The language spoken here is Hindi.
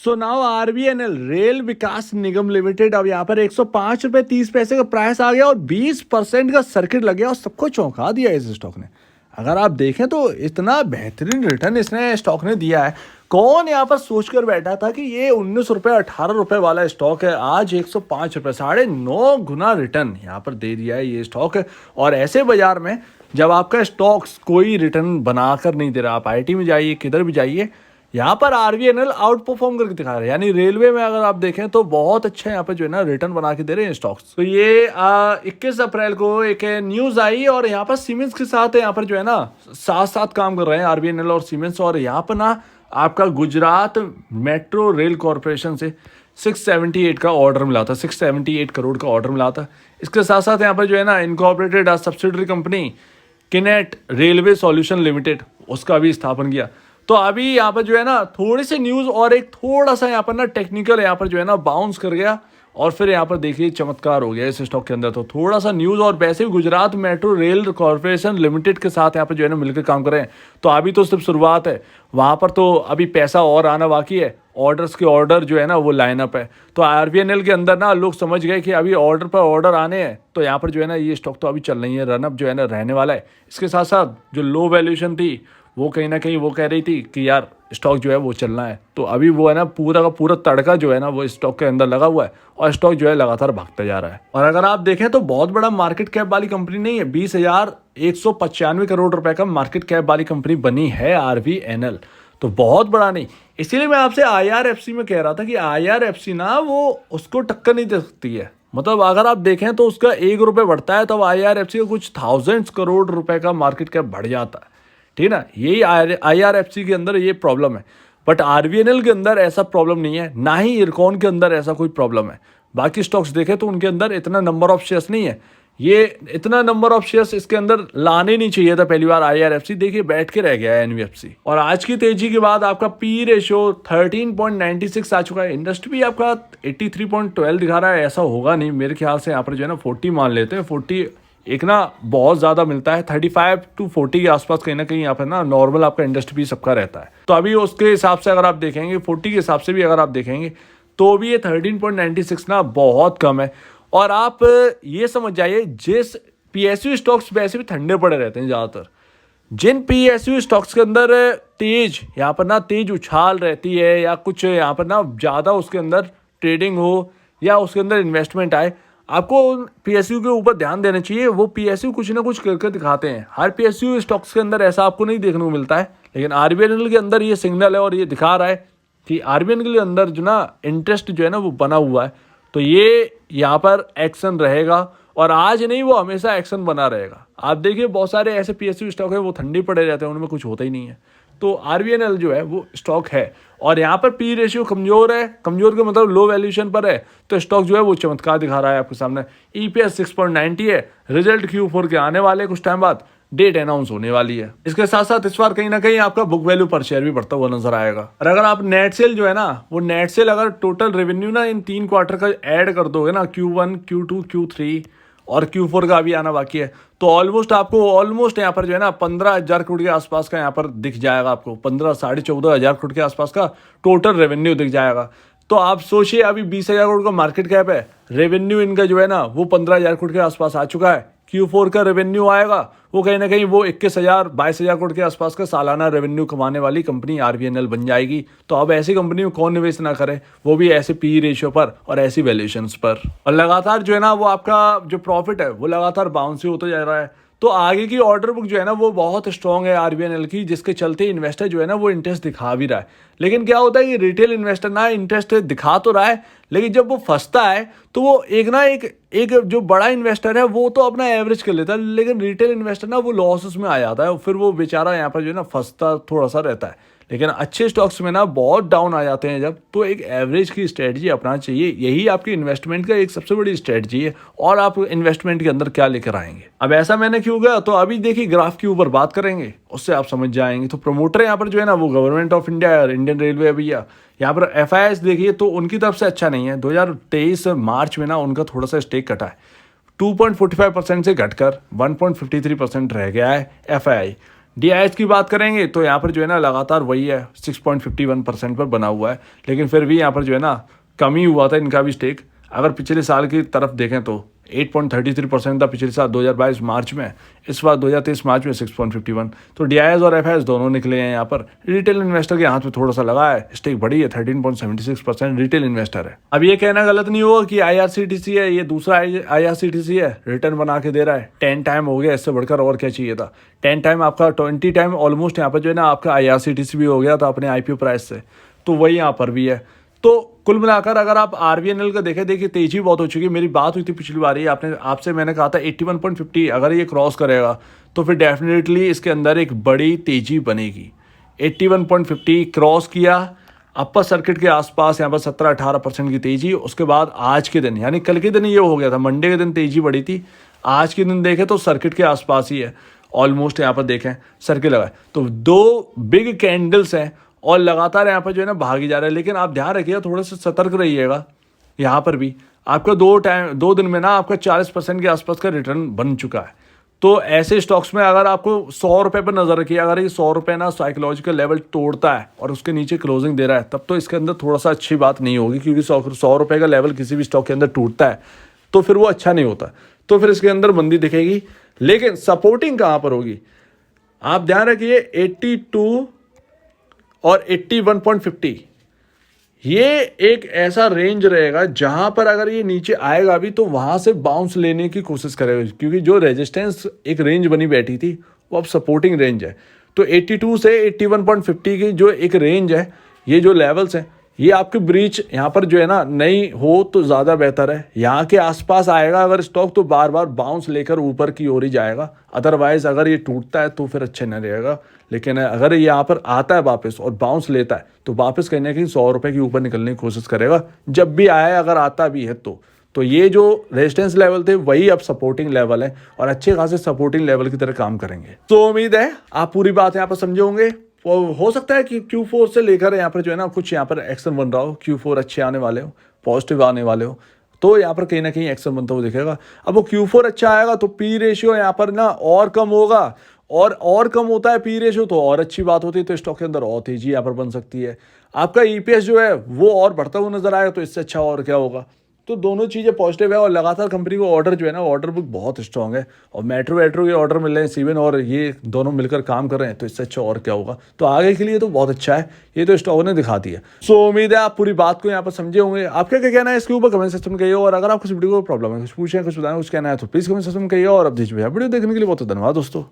सो नाउ आरबीएनएल रेल विकास निगम लिमिटेड अब यहाँ पर 105 रुपए 30 पैसे का प्राइस आ गया और 20% का सर्किट लग गया और सबको चौंका दिया इस स्टॉक ने। अगर आप देखें तो इतना बेहतरीन रिटर्न इसने स्टॉक ने दिया है। कौन यहाँ पर सोचकर बैठा था कि ये 19 रुपए 18 रुपए वाला स्टॉक है, आज 105 रुपए, 9.5 गुना रिटर्न यहाँ पर दे दिया है ये स्टॉक। और ऐसे बाजार में जब आपका स्टॉक्स कोई रिटर्न बनाकर नहीं दे रहा, आप आईटी में जाइए किधर भी जाइए, यहाँ पर आरबीएनएल आउट परफॉर्म करके दिखा रहा है। यानी रेलवे में अगर आप देखें तो बहुत अच्छा यहाँ पे जो है ना रिटर्न बना के दे रहे हैं स्टॉक्स। तो ये 21 अप्रैल को एक न्यूज आई और यहाँ पर सीमेंस के साथ यहाँ पर जो है ना साथ साथ काम कर रहे हैं आरबीएनएल और सीमेंस। और यहाँ पर ना आपका गुजरात मेट्रो रेल कॉरपोरेशन से 678 का ऑर्डर मिला था, 678 करोड़ का ऑर्डर मिला था। इसके साथ साथ यहाँ पर जो है ना incorporated subsidiary company Kinet railway solution limited, उसका भी स्थापन किया। तो अभी यहाँ पर जो है ना थोड़ी सी न्यूज़ और एक थोड़ा सा यहाँ पर ना टेक्निकल यहाँ पर जो है ना बाउंस कर गया और फिर यहाँ पर देखिए चमत्कार हो गया इस स्टॉक के अंदर। तो थोड़ा सा न्यूज़ और वैसे भी Gujarat metro rail corporation limited के साथ यहाँ पर जो है ना मिलकर काम कर रहे हैं। तो अभी तो सिर्फ शुरुआत है, वहाँ पर तो अभी पैसा और आना बाकी है, ऑर्डर्स के ऑर्डर जो है ना वो लाइनअप है। तो आरबीएनएल के अंदर ना लोग समझ गए कि अभी ऑर्डर पर ऑर्डर आने हैं, तो यहाँ पर जो है ना ये स्टॉक तो अभी चल रही है, रनअप जो है ना रहने वाला है। इसके साथ साथ जो लो वैल्यूएशन थी वो कहीं ना कहीं वो कह रही थी कि यार स्टॉक जो है वो चलना है। तो अभी वो है ना पूरा का पूरा तड़का जो है ना वो स्टॉक के अंदर लगा हुआ है और स्टॉक जो है लगातार भागता जा रहा है। और अगर आप देखें तो बहुत बड़ा मार्केट कैप वाली कंपनी नहीं है, 20,195 करोड़ रुपए का मार्केट कैप वाली कंपनी बनी है आरबीएनएल। तो बहुत बड़ा नहीं, इसीलिए मैं आपसे आईआरएफसी में कह रहा था कि आईआरएफसी ना वो उसको टक्कर नहीं दे सकती है। मतलब अगर आप देखें तो उसका 1 रुपये बढ़ता है तो आईआरएफसी का कुछ थाउजेंड्स करोड़ रुपए का मार्केट कैप बढ़ जाता है, ठीक है ना। यही आईआरएफसी के अंदर ये प्रॉब्लम है, बट आरबीएनएल के अंदर ऐसा प्रॉब्लम नहीं है, ना ही इरकॉन के अंदर ऐसा कोई प्रॉब्लम है। बाकी स्टॉक्स देखें तो उनके अंदर इतना नंबर ऑफ शेयर्स नहीं है, ये इतना नंबर ऑफ शेयर्स इसके अंदर लाने नहीं चाहिए था। पहली बार आईआरएफसी देखिए बैठ के रह गया है एनबीएफसी। और आज की तेजी के बाद आपका पी रेशियो 13.96 आ चुका है। इंडस्ट्री भी आपका 83.12 दिखा रहा है, ऐसा होगा नहीं मेरे ख्याल से। यहाँ पर जो है ना 40 मान लेते हैं, 40 एक ना बहुत ज़्यादा मिलता है, 35 to 40 के आसपास कहीं ना कहीं यहाँ पर ना नॉर्मल आपका इंडस्ट्री भी सबका रहता है। तो अभी उसके हिसाब से अगर आप देखेंगे 40 के हिसाब से भी अगर आप देखेंगे तो भी ये 13.96 ना बहुत कम है। और आप ये समझ जाइए जिस पीएसयू स्टॉक्स वैसे भी ठंडे पड़े रहते हैं ज़्यादातर, जिन पीएसयू स्टॉक्स के अंदर तेज यहाँ पर ना तेज उछाल रहती है या कुछ यहाँ पर ना ज़्यादा उसके अंदर ट्रेडिंग हो या उसके अंदर इन्वेस्टमेंट आए, आपको पीएसयू के ऊपर ध्यान देना चाहिए। वो पीएसयू कुछ ना कुछ करके दिखाते हैं, हर पीएसयू स्टॉक्स के अंदर ऐसा आपको नहीं देखने को मिलता है, लेकिन आरबीएनएल के अंदर ये सिग्नल है और ये दिखा रहा है कि आरबीएनएल के अंदर जो ना इंटरेस्ट जो है ना वो बना हुआ है। तो ये यहाँ पर एक्शन रहेगा और आज नहीं वो हमेशा एक्शन बना रहेगा। आप देखिए बहुत सारे ऐसे पीएसयू स्टॉक है वो ठंडे पड़े रहते हैं, उनमें कुछ होता ही नहीं है। तो आरबीएनएल जो है वो स्टॉक है और यहाँ पर पी रेशियो कमजोर है, कमजोर का मतलब लो वैल्यूएशन पर है, तो स्टॉक जो है वो चमत्कार दिखा रहा है आपके सामने। ईपीएस 6.90 है, रिजल्ट Q4 के आने वाले कुछ टाइम बाद, डेट अनाउंस होने वाली है। इसके साथ साथ इस बार कहीं ना कहीं आपका बुक वैल्यू पर शेयर भी बढ़ता हुआ नजर आएगा। और अगर आप नेट सेल जो है ना वो नेट सेल अगर टोटल रेवेन्यू ना इन 3 क्वार्टर का ऐड कर दोगे ना, Q1 Q2 Q3 और Q4 का अभी आना बाकी है, तो ऑलमोस्ट यहाँ पर जो है ना 15,000 करोड़ के आसपास का यहाँ पर दिख जाएगा आपको, 14,500 करोड़ के आसपास का टोटल रेवेन्यू दिख जाएगा। तो आप सोचिए अभी 20,000 करोड़ का मार्केट कैप है, रेवेन्यू इनका जो है ना वो 15,000 करोड़ के आसपास आ चुका है। Q4 का रेवेन्यू आएगा वो कहीं ना कहीं वो 21,000-22,000 करोड़ के आसपास का सालाना रेवेन्यू कमाने वाली कंपनी आरबीएनएल बन जाएगी। तो अब ऐसी कंपनी में कौन निवेश ना करे, वो भी ऐसे पी रेशियो पर और ऐसी वैल्यूएशंस पर। और लगातार जो है ना वो आपका जो प्रॉफिट है वो लगातार बाउंस ही होता जा रहा है। तो आगे की ऑर्डर बुक जो है ना वो बहुत स्ट्रॉन्ग है आरबीएनएल की, जिसके चलते इन्वेस्टर जो है ना वो इंटरेस्ट दिखा भी रहा है। लेकिन क्या होता है कि रिटेल इन्वेस्टर ना इंटरेस्ट दिखा तो रहा है, लेकिन जब वो फंसता है तो वो एक जो बड़ा इन्वेस्टर है वो तो अपना एवरेज कर लेता है, लेकिन रिटेल इन्वेस्टर ना वो लॉसेस में आ जाता है, फिर वो बेचारा यहाँ पर जो है ना फंसता थोड़ा सा रहता है। लेकिन अच्छे स्टॉक्स में ना बहुत डाउन आ जाते हैं जब, तो एक एवरेज की स्ट्रेटजी अपनाना चाहिए। यही आपकी इन्वेस्टमेंट का एक सबसे बड़ी स्ट्रेटजी है। और आप इन्वेस्टमेंट के अंदर क्या लेकर आएंगे, अब ऐसा मैंने क्यों गया, तो अभी देखिए ग्राफ के ऊपर बात करेंगे, उससे आप समझ जाएंगे। तो प्रमोटर यहाँ पर जो है ना वो गवर्नमेंट ऑफ इंडिया और इंडियन रेलवे भैया, यहाँ पर एफआईआईएस देखिए तो उनकी तरफ से अच्छा नहीं है। 2023 मार्च में ना उनका थोड़ा सा स्टेक कटा है, 2.45% से घटकर 1.53% रह गया है एफआईआई। DIS की बात करेंगे तो यहाँ पर जो है ना लगातार वही है 6.51% पर बना हुआ है, लेकिन फिर भी यहाँ पर जो है ना कमी हुआ था इनका भी स्टेक। अगर पिछले साल की तरफ देखें तो 8.33% था पिछले साल 2022 मार्च में, इस बार 2023 मार्च में 6.51। तो DIS और FIS दोनों निकले हैं यहाँ पर। रिटेल इन्वेस्टर के हाथ में थोड़ा सा लगा है, स्टेक बढ़ी है, 13.76% रिटेल इन्वेस्टर है। अब ये कहना गलत नहीं होगा कि IRCTC है, ये दूसरा IRCTC है, रिटर्न बना के दे रहा है, 10 टाइम हो गया, इससे बढ़कर और क्या चाहिए था। 10 टाइम आपका 20 टाइम ऑलमोस्ट यहाँ पर जो है ना आपका IRCTC भी हो गया था अपने IPO प्राइस से, तो वही यहाँ पर भी है। तो कुल मिलाकर अगर आप RVNL का देखिए तेजी बहुत हो चुकी है। मेरी बात हुई थी पिछली बार ही आपसे मैंने कहा था 81.50 अगर ये क्रॉस करेगा तो फिर डेफिनेटली इसके अंदर एक बड़ी तेजी बनेगी। 81.50 क्रॉस किया, अपर सर्किट के आसपास यहाँ पर 17-18% की तेजी। उसके बाद आज के दिन यानी कल के दिन ये हो गया था, मंडे के दिन तेजी बढ़ी थी। आज के दिन देखें तो सर्किट के आसपास ही है ऑलमोस्ट, यहाँ पर देखें सर्किट लगा है तो 2 बिग कैंडल्स हैं और लगातार यहाँ पर जो है ना भागी जा रहा है। लेकिन आप ध्यान रखिएगा, थोड़ा सा सतर्क रहिएगा। यहाँ पर भी आपका 2 दिन में ना आपका 40% के आसपास का रिटर्न बन चुका है। तो ऐसे स्टॉक्स में अगर आपको 100 रुपये पर नजर रखिए, अगर ये 100 रुपये ना साइकोलॉजिकल लेवल तोड़ता है और उसके नीचे क्लोजिंग दे रहा है, तब तो इसके अंदर थोड़ा सा अच्छी बात नहीं होगी, क्योंकि 100 रुपये का लेवल किसी भी स्टॉक के अंदर टूटता है तो फिर वो अच्छा नहीं होता, तो फिर इसके अंदर मंदी दिखेगी। लेकिन सपोर्टिंग कहाँ पर होगी, आप ध्यान रखिए 82 और 81.50 ये एक ऐसा रेंज रहेगा जहां पर अगर ये नीचे आएगा भी तो वहां से बाउंस लेने की कोशिश करेगा, क्योंकि जो रेजिस्टेंस एक रेंज बनी बैठी थी वो अब सपोर्टिंग रेंज है। तो 82 से 81.50 की जो एक रेंज है, ये जो लेवल्स हैं, ये आपके ब्रीच यहाँ पर जो है ना नहीं हो तो ज़्यादा बेहतर है। यहाँ के आसपास आएगा अगर स्टॉक तो बार बार बाउंस लेकर ऊपर की ओर ही जाएगा, अदरवाइज अगर ये टूटता है तो फिर अच्छा नहीं रहेगा। लेकिन अगर ये यहाँ पर आता है वापस और बाउंस लेता है तो वापस कहीं ना कहीं 100 रुपये के ऊपर निकलने की कोशिश करेगा, जब भी आए अगर आता भी है तो ये जो रेजिस्टेंस लेवल थे वही अब सपोर्टिंग लेवल है और अच्छे खासे सपोर्टिंग लेवल की तरह काम करेंगे। तो उम्मीद है आप पूरी बात यहाँ पर समझे होंगे। हो सकता है कि Q4 से लेकर यहाँ पर जो है ना कुछ यहाँ पर एक्शन बन रहा हो, Q4 अच्छे आने वाले हो, पॉजिटिव आने वाले हो, तो यहाँ पर कहीं ना कहीं एक्शन बनता हुआ दिखेगा। अब वो Q4 अच्छा आएगा तो P रेशियो यहाँ पर ना और कम होगा, और कम होता है P रेशियो तो और अच्छी बात होती है, तो स्टॉक के अंदर और तेजी यहाँ पर बन सकती है। आपका EPS जो है वो और बढ़ता हुआ नजर आएगा, तो इससे अच्छा और क्या होगा। तो दोनों चीज़ें पॉजिटिव है और लगातार कंपनी को ऑर्डर जो है ना ऑर्डर बुक बहुत स्ट्रांग है और मेट्रो के ऑर्डर मिल रहे हैं, सीवन और ये दोनों मिलकर काम कर रहे हैं, तो इससे अच्छा और क्या होगा। तो आगे के लिए तो बहुत अच्छा है, ये तो स्टॉक ने दिखा दिया। सो उम्मीद है आप पूरी बात को यहाँ पर समझे होंगे। आपका क्या कहना है इसके ऊपर कमेंट सेक्शन में कहिए, और अगर आपको इस वीडियो को प्रॉब्लम है, कुछ पूछे, कुछ बताना, कुछ कहना है तो प्लीज कमेंट सेक्शन में कहिए। और अब दीजिए वीडियो देखने के लिए बहुत धन्यवाद दोस्तों।